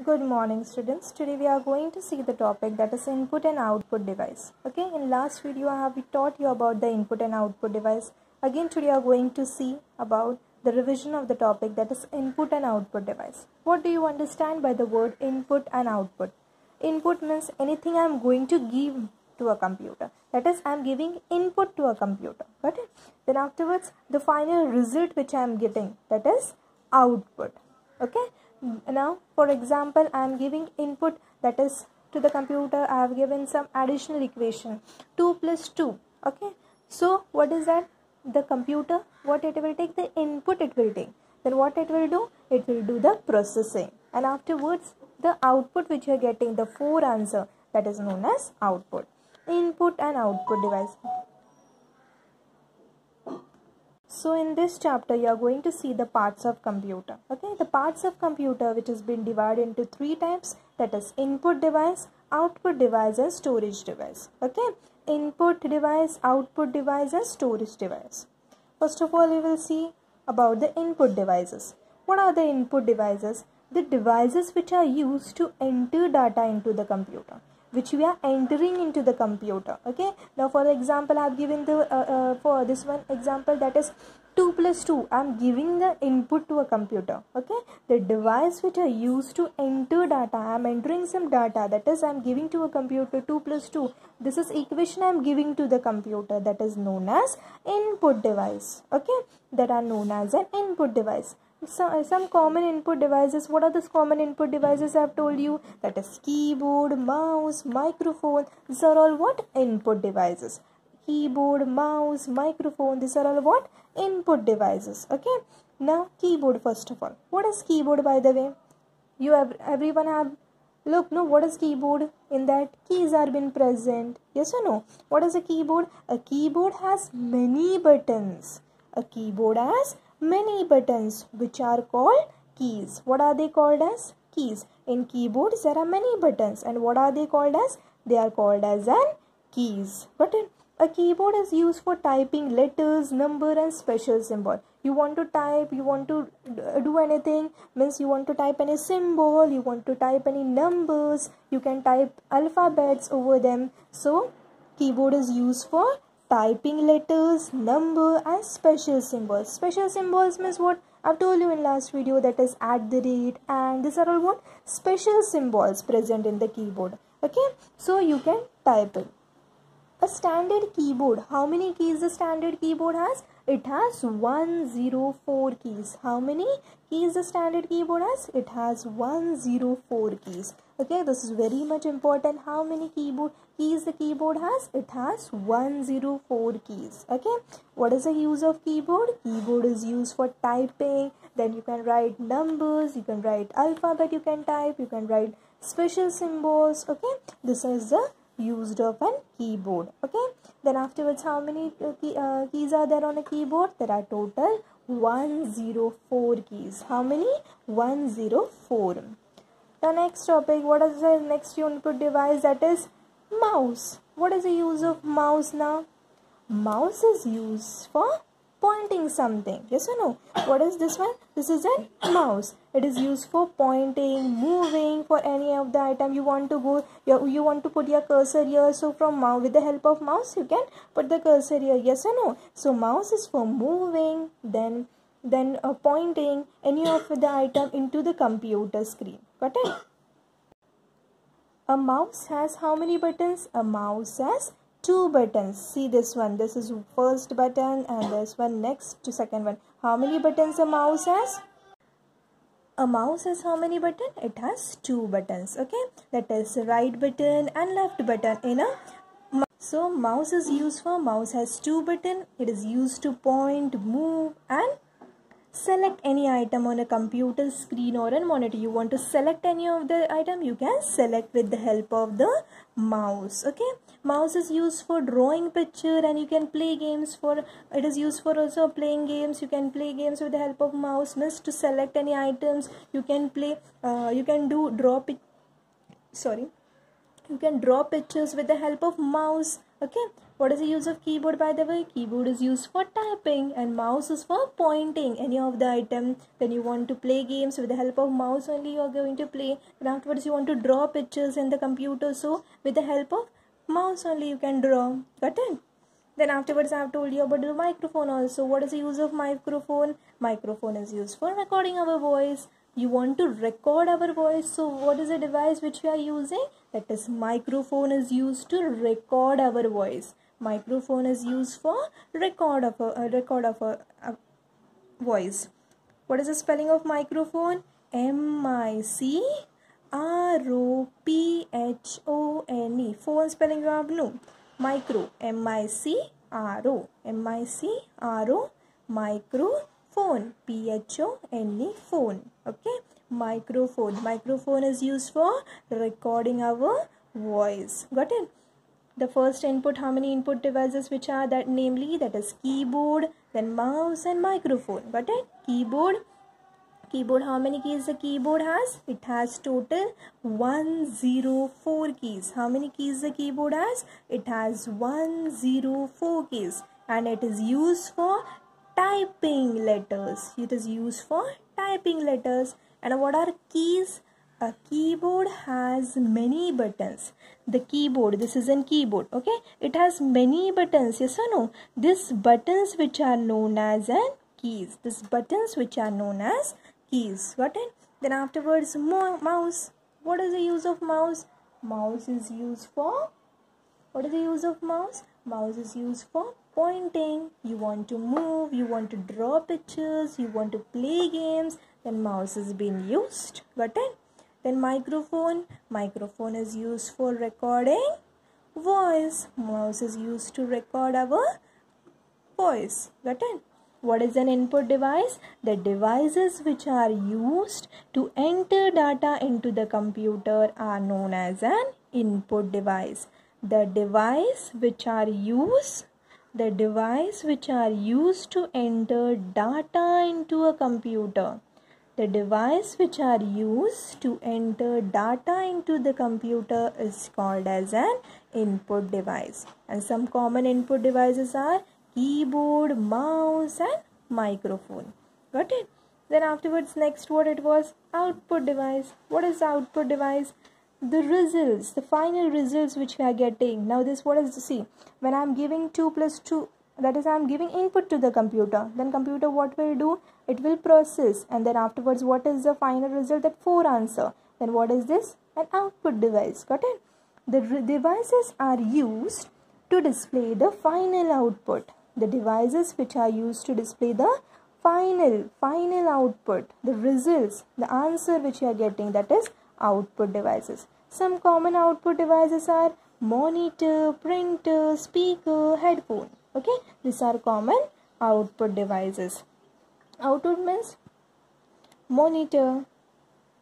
Good morning students. Today we are going to see the topic that is input and output device. Okay, in last video I have taught you about the input and output device. Again today we are going to see about the revision of the topic that is input and output device. What do you understand by the word input and output? Input means anything I am going to give to a computer. That is, I am giving input to a computer. Got it? Then afterwards the final result which I am getting, that is output. Okay. Now for example I am giving input, that is to the computer I have given some additional equation 2 plus 2. Okay, so what is that? The computer, what it will take, the input it will take, then what it will do, it will do the processing, and afterwards the output which you are getting, the 4 answer, that is known as output. Input and output device. So in this chapter you are going to see the parts of computer. Okay, the parts of computer which has been divided into 3 types, that is input device, output device and storage device. Okay, input device, output device and storage device. First of all we will see about the input devices. What are the input devices? The devices which are used to enter data into the computer, which we are entering into the computer. Okay, now for example I have given the for this one example, that is 2 plus 2. I am giving the input to a computer. Okay, the device which are used to enter data, I am entering some data, that is I am giving to a computer 2 plus 2. This is equation I am giving to the computer, that is known as input device. Okay, that are known as an input device. Some common input devices. What are those common input devices I have told you? That is keyboard, mouse, microphone. These are all what? Input devices. Keyboard, mouse, microphone. These are all what? Input devices. Okay. Now keyboard first of all. What is keyboard, by the way? Everyone have look. No, what is keyboard? In that keys are been present. Yes or no? What is a keyboard? A keyboard has many buttons. A keyboard has many buttons which are called keys. What are they called as? Keys. In keyboards there are many buttons, and what are they called as? They are called as an keys. But a keyboard is used for typing letters, number and special symbol. You want to type, you want to do anything, means you want to type any symbol, you want to type any numbers, you can type alphabets over them. So keyboard is used for typing letters, number and special symbols. Special symbols means what? I've told you in last video, that is at the rate, and these are all what? Special symbols present in the keyboard. Okay, so you can type it. A standard keyboard, how many keys the standard keyboard has? It has 104 keys. How many keys the standard keyboard has? It has 104 keys. Okay, this is very much important. How many keys the keyboard has? It has 104 keys. Okay, what is the use of keyboard? Keyboard is used for typing. Then you can write numbers, you can write alphabet, you can type, you can write special symbols. Okay, this is the used of an keyboard. Okay, then afterwards how many keys are there on a keyboard? There are total 104 keys. How many? 104. The next topic, what is the next input device? That is mouse. What is the use of mouse now? Mouse is used for pointing something. Yes or no? What is this one? This is a mouse. It is used for pointing, moving, for any of the item you want to go. You want to put your cursor here. So from with the help of mouse you can put the cursor here. Yes or no? So mouse is for moving, then pointing any of the item into the computer screen. Got it? A mouse has how many buttons? A mouse has 2 buttons. See this one. This is first button, and this one next to second one. How many buttons a mouse has? A mouse has how many buttons? It has 2 buttons. Okay, that is right button and left button in a mouse. So mouse is used for, mouse has 2 buttons. It is used to point, move and select any item on a computer screen or a monitor. You want to select any of the item, you can select with the help of the mouse. Okay, mouse is used for drawing picture, and you can play games for, it is used for also playing games. You can play games with the help of mouse. Means to select any items, you can play, you can draw pictures with the help of mouse. Okay, what is the use of keyboard, by the way? Keyboard is used for typing and mouse is for pointing any of the item. Then you want to play games with the help of mouse only you are going to play. And afterwards you want to draw pictures in the computer, so with the help of mouse only you can draw. Got it? Then afterwards I have told you about the microphone also. What is the use of microphone? Microphone is used for recording our voice. You want to record our voice, so what is the device which we are using? That is, microphone is used to record our voice. Microphone is used for record of a voice. What is the spelling of microphone? M-I-C-R-O-P-H-O-N-E. Phone spelling you have no. Micro, M-I-C-R-O, M-I-C-R-O, microphone, P-H-O-N-E, phone. Okay, microphone. Microphone is used for recording our voice. Got it? The first input, how many input devices which are that, namely that is keyboard, then mouse and microphone. Got it? Keyboard. Keyboard, how many keys the keyboard has? It has total 104 keys. How many keys the keyboard has? It has 104 keys, and it is used for typing letters. It is used for typing letters. And what are keys? A keyboard has many buttons. The keyboard, this is a keyboard, okay? It has many buttons, yes or no? These buttons which are known as keys. These buttons which are known as keys. Got it? Then afterwards, mouse. What is the use of mouse? Mouse is used for, what is the use of mouse? Mouse is used for pointing. You want to move, you want to draw pictures, you want to play games, then mouse is being used. Got it? Then microphone. Microphone is used for recording voice. Mouse is used to record our voice. Got it? What is an input device? The devices which are used to enter data into the computer are known as an input device. The device which are used to enter data into a computer. The device which are used to enter data into the computer is called as an input device. And some common input devices are keyboard, mouse and microphone. Got it? Then afterwards, next what it was? Output device. What is the output device? The results, the final results which we are getting. Now this, what is to see? When I am giving 2 plus 2, that is, I am giving input to the computer. Then computer what will do? It will process. And then afterwards, what is the final result? That 4 answer. Then what is this? An output device. Got it? The devices are used to display the final output. The devices which are used to display the final output, the results, the answer which you are getting, that is output devices. Some common output devices are monitor, printer, speaker, headphone. Okay, these are common output devices. Output means monitor.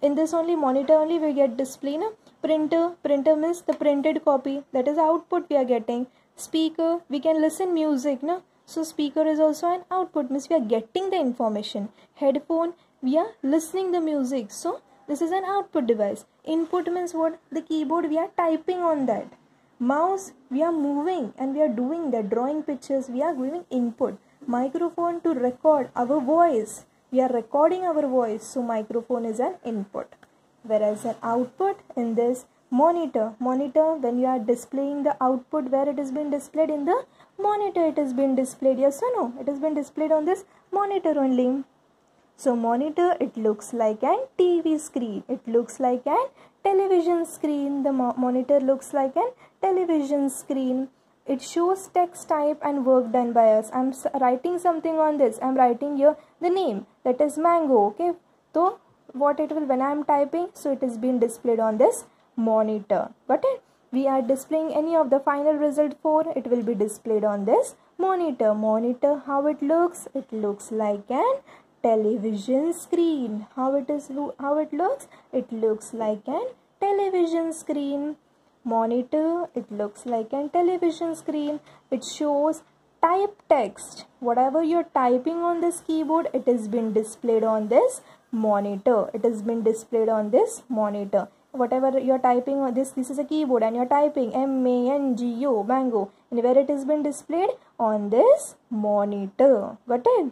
In this only monitor only we get display, na? Printer means the printed copy, that is output we are getting. Speaker, we can listen music, no? So speaker is also an output, means we are getting the information. Headphone, we are listening the music, so this is an output device. Input means what? The keyboard, we are typing on that. Mouse, we are moving and we are doing that, drawing pictures, we are giving input. Microphone, to record our voice, we are recording our voice, so microphone is an input. Whereas an output in this monitor, when you are displaying the output, where it has been displayed in the monitor, it has been displayed, yes or no? It has been displayed on this monitor only. So monitor, it looks like an TV screen, it looks like an television screen. The monitor looks like an television screen. It shows text type and work done by us. I am writing something on this. I am writing here the name, that is mango. Okay, so what it will, when I am typing, so it is being displayed on this monitor. Got it? We are displaying any of the final result 4, it will be displayed on this monitor. Monitor, how it looks? It looks like an television screen. How it looks? It looks like an television screen. Monitor, it looks like an television screen. It shows type text. Whatever you're typing on this keyboard, it has been displayed on this monitor. It has been displayed on this monitor. Whatever you're typing on this is a keyboard and you're typing MANGO, mango. where it has been displayed on this monitor. Got it?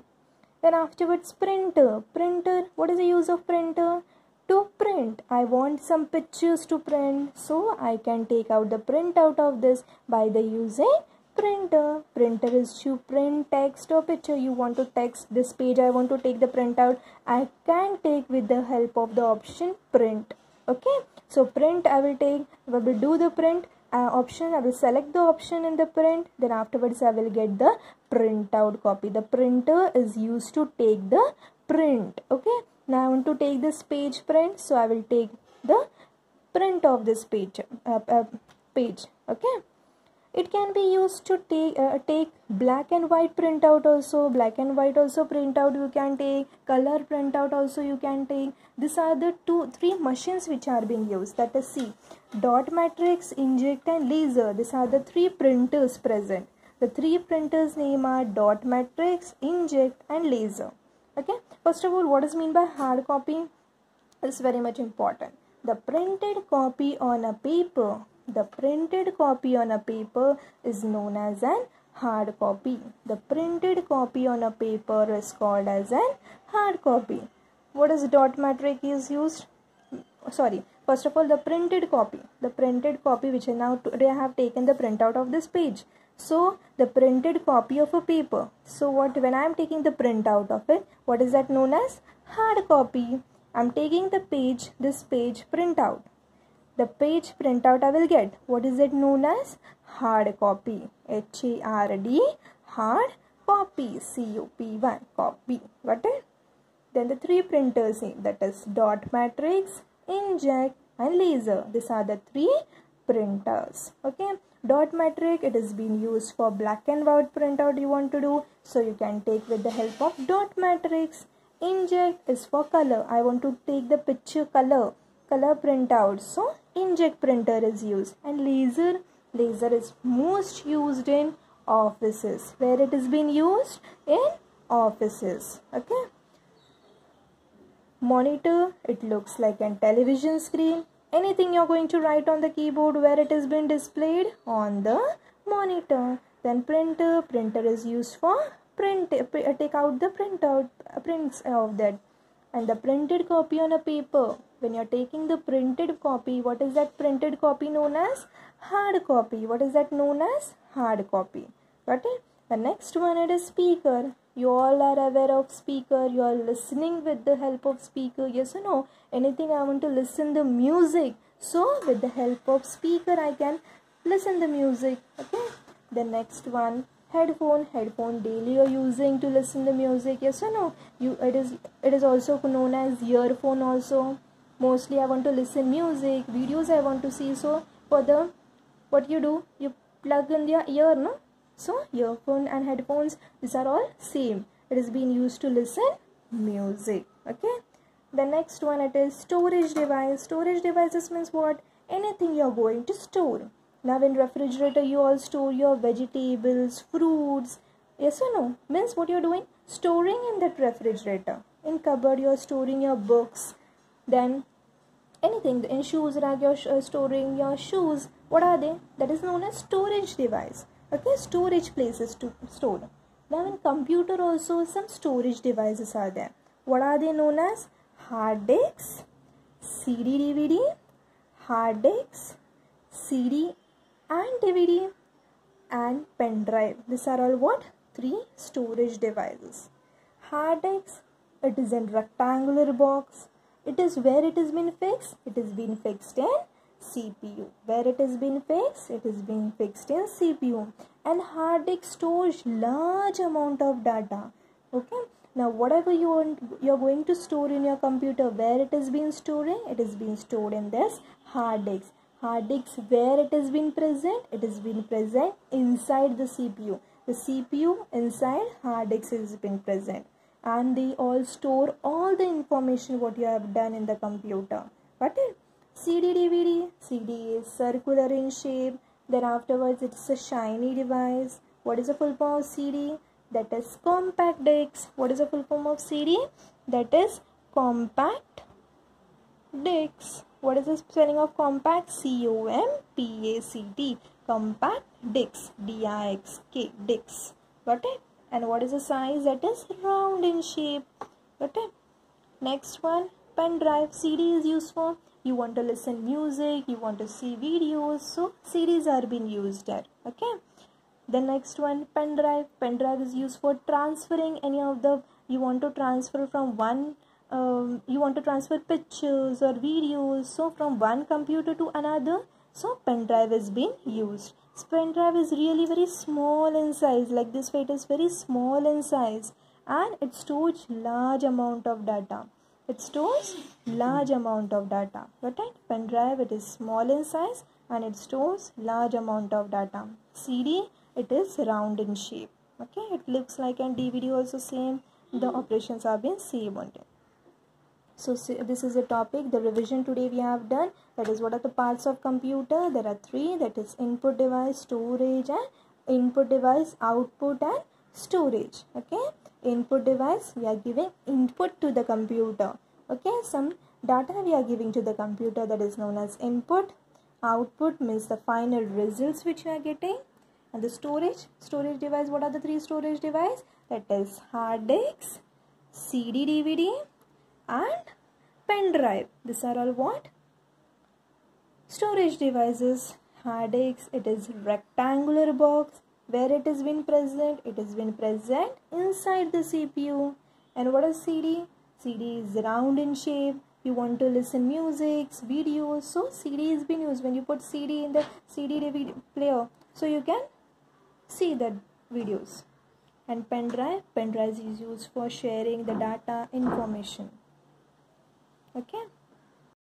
Then afterwards, printer. Printer, what is the use of printer? To print. I want some pictures to print, so I can take out the printout of this by the using printer. Printer is to print text or picture. You want to text this page, I want to take the printout. I can take with the help of the option print. Okay, so print I will take, I will do the print option, I will select the option in the print, then afterwards I will get the printout copy. The printer is used to take the print. Okay, now I want to take this page print, so I will take the print of this page. Okay, it can be used to take black and white printout also. Black and white also printout you can take. Color printout also you can take. These are the three machines which are being used. That is, see, dot matrix, inkjet and laser. These are the three printers present. The three printers name are dot matrix, inkjet and laser. Okay. First of all, what is mean by hard copy? It's very much important. The printed copy on a paper. The printed copy on a paper is known as an hard copy. The printed copy on a paper is called as an hard copy. What is dot matrix is used? Sorry, first of all, the printed copy. The printed copy which now today I have taken the printout of this page. So the printed copy of a paper. So when I am taking the printout of it, what is that known as? Hard copy. I am taking the page, this page printout. The page printout I will get. What is it known as? Hard copy. H-A-R-D, hard copy. C-O-P-Y, copy. Got it? Then the three printers name, that is dot matrix, inkjet and laser. These are the three printers. Okay. Dot matrix, it is being used for black and white printout you want to do. So you can take with the help of dot matrix. Inkjet is for color. I want to take the picture color printout. So inkjet printer is used. And laser is most used in offices. Where it is being used? In offices. Okay. Monitor, it looks like a television screen. Anything you're going to write on the keyboard, where it has been displayed? On the monitor. Then printer is used for take out the prints of that. And the printed copy on a paper. When you're taking the printed copy, what is that printed copy known as? Hard copy. What is that known as? Hard copy. Got it? The next one, it is speaker. You all are aware of speaker. You are listening with the help of speaker. Yes or no? Anything I want to listen the music. So with the help of speaker, I can listen the music. Okay. The next one, headphone. Headphone daily you're using to listen the music. Yes or no? It is also known as earphone also. Mostly I want to listen music, videos I want to see. So for the, what you do? You plug in your ear, no? So earphone and headphones, these are all same. It is being used to listen music. Okay. The next one, it is storage device. Storage devices means what? Anything you are going to store. Now in refrigerator you all store your vegetables, fruits. Yes or no? Means what you are doing? Storing in that refrigerator. In cupboard you are storing your books. Then anything in shoes rack you are storing your shoes. What are they? That is known as storage device. Okay, storage places to store. Now in computer also some storage devices are there. What are they known as? Hard disks, CD DVD, hard disks, CD and DVD and pen drive. These are all what? Three storage devices. Hard disk, it is in rectangular box. It is where it has been fixed. It has been fixed in CPU. Where it has been fixed? It is being fixed in CPU. And hard disk stores large amount of data. Okay. Now whatever you want, you're going to store in your computer, where it is being storing? It is being stored in this hard disk. Hard disk, where it has been present? It has been present inside the CPU. The CPU inside hard disk has been present. And they all store all the information what you have done in the computer. Got it? CD DVD. CD is circular in shape. Then afterwards it's a shiny device. What is the full form of CD? That is compact disc. What is the full form of CD? That is compact disc. What is the spelling of compact? C-O-M-P-A-C-T. compact disc, D-I-X-K, disc. Got it? And what is the size? That is round in shape. Got it? Next one, pen drive. CD is used for, you want to listen music, you want to see videos, so CDs are being used there. Okay. The next one, pen drive. Pen drive is used for transferring any of the, you want to transfer from one, you want to transfer pictures or videos, so from one computer to another, so pen drive is being used. Pen drive is really very small in size, like this way it is very small in size, and it stores large amount of data. It stores large amount of data. Got it? Pen drive, it is small in size and it stores large amount of data. CD, it is round in shape. Okay, it looks like, and DVD also same. The operations are being same on it. So this is the topic, the revision today we have done. That is, what are the parts of computer? There are three. That is input device, storage, and input device, output, and storage. Okay. Input device, we are giving input to the computer. Okay, some data we are giving to the computer, that is known as input. Output means the final results which we are getting. And the storage device, what are the three storage device? That is hard disk, CD, DVD, and pen drive. These are all what? Storage devices. Hard disk, it is rectangular box. Where it has been present? It has been present inside the CPU. And what is CD? CD is round in shape. You want to listen music, videos, so CD is being used. When you put CD in the CD DVD player, so you can see the videos. And pen drive is used for sharing the data information. Okay.